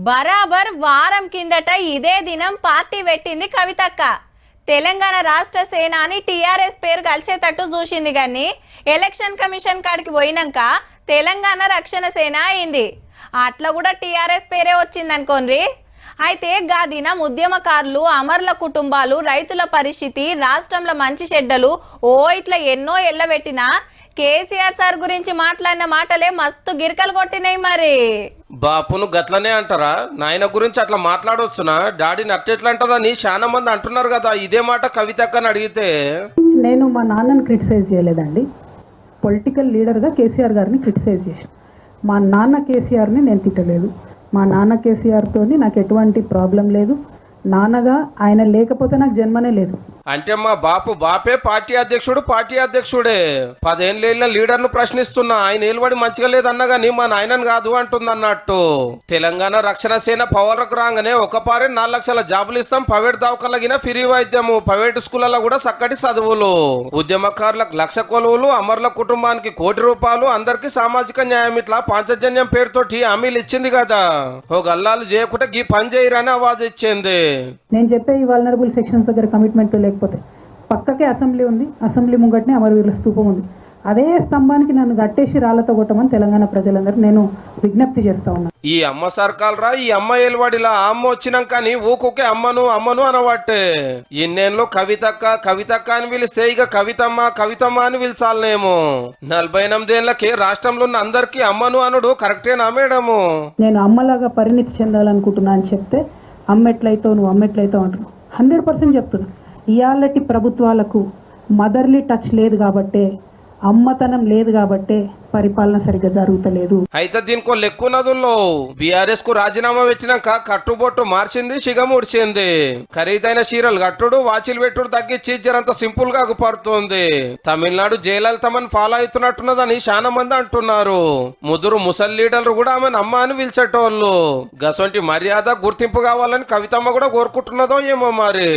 బరాబర్ వారం కిందట ఇదే దినం పార్టీ పెట్టింది కవితక్క. తెలంగాణ రాష్ట్ర సేనాని టీఆర్ఎస్ పేరు కలిసేటట్టు చూసింది కానీ ఎలక్షన్ కమిషన్ కాడికి పోయినాక తెలంగాణ రక్షణ సేన అయింది. అట్లా కూడా టీఆర్ఎస్ పేరే వచ్చింది అనుకోండి. అయితే గా దినం ఉద్యమకారులు, అమరుల కుటుంబాలు, రైతుల పరిస్థితి, రాష్ట్రంలో మంచి చెడ్డలు ఇట్లా ఎన్నో ఎల్లబెట్టినా కేసీఆర్ సార్ గురించి మాట్లాడిన మాటలే మస్తు గిరికలు కొట్టినాయి. మరి బాపును గట్లనే అంటారా? నాయన గురించి అట్లా మాట్లాడవచ్చునా? డాడీని అట్టెట్లా అంటదని చాలా మంది అంటున్నారు కదా. ఇదే మాట కవితక్కని అడిగితే నేను మా నాన్నని క్రిటిసైజ్ చేయలేదండి. పొలిటికల్ లీడర్గా కేసీఆర్ గారిని క్రిటిసైజ్ చేసి, మా నాన్న కేసీఆర్ని నేను తిట్టలేదు. మా నాన్న కేసీఆర్తో నాకు ఎటువంటి ప్రాబ్లం లేదు. నాన్నగా ఆయన లేకపోతే నాకు జన్మనే లేదు. అంటే మా బాపే పార్టీ అధ్యక్షుడే 10 ఏళ్ళ లీడర్ను ప్రశ్నిస్తున్నా. ఆయన నిలబడి మంచిగా లేదన్నా గానీ మా నాయనని కాదు అంటుంది అన్నట్టు. తెలంగాణ రక్షణ సేన పవర్లకు రాగానే ఒక పారే 4 లక్షల జాబులు ఇస్తాం, ప్రైవేట్ దవాఖానగిన ఫ్రీ వైద్యము, ప్రైవేట్ స్కూళ్ళలో కూడా చక్కటి చదువులు, ఉద్యమకారులకు 1,00,000 కొలువులు, అమరుల కుటుంబానికి 1 కోటి రూపాయలు, అందరికి సామాజిక న్యాయం, ఇట్లా పాంచజన్యం పేరుతోటి హామీలు ఇచ్చింది కదా. ఓ గల్లాలు చేయకుండా గీ పని చేయరని ఆవాజ్ ఇచ్చింది. నేను చెప్పే ఈ వల్నరబుల్ సెక్షన్స్ దగ్గర కమిట్మెంట్ లేకపోతే పక్కకే అసెంబ్లీ ఉంది, అసెంబ్లీ ముంగట్నే అమరవీరుల స్తూపం ఉంది. అదే స్తంభానికి నన్ను గట్టేసి రాళ్లతో కొట్టమని తెలంగాణ ప్రజలందరూ నేను విజ్ఞప్తి చేస్తా ఉన్నా. ఈ అమ్మ సర్కాల్రా, ఈ అమ్మ ఏలువాడిలా అమ్మ వచ్చినాక ఊకుకే అమ్మను అనబట్టే ఇన్నేళ్ళు కవితక్క అని పిలిస్తే ఇక కవితమ్మ అని పిలిచాలనేమో. 48 ఏళ్ళకి రాష్ట్రంలో ఉన్న అందరికీ అమ్మను అనుడు కరెక్టేనా మేడము? నేను అమ్మలాగా పరిణితి చెందాలనుకుంటున్నా అని చెప్తే నువ్వు అమ్మెట్లయితావు అంటున్నావు. 100% చెప్తున్నా. ఇయాలటి ప్రభుత్వాలకు మదర్లీ టచ్ లేదు కాబట్టే, అమ్మతనం లేదు కాబట్టే పరిపాలన సరిగ్గా జరుగుతలేదు. అయితే దీనికో లెక్కున్నదుల్లో బీఆర్ఎస్ కు రాజీనామా పెట్టినాక కట్టుబొట్టు మార్చింది, సిగముడిచింది. ఖరీదైన చీరలు కట్టుడు, వాచిలు పెట్టుడు తగ్గించి జరంత సింపుల్ గా పడుతుంది. తమిళనాడు జయలలితమని ఫాలో అవుతున్నట్టున్నదని చాలా మంది అంటున్నారు. ముసలి లీడర్లు కూడా ఆమెను అమ్మ అని పిలిచేటోళ్ళు. గసొంటి మర్యాద గుర్తింపు కావాలని కవితమ్మ కూడా కోరుకుంటున్నదో ఏమో మరి.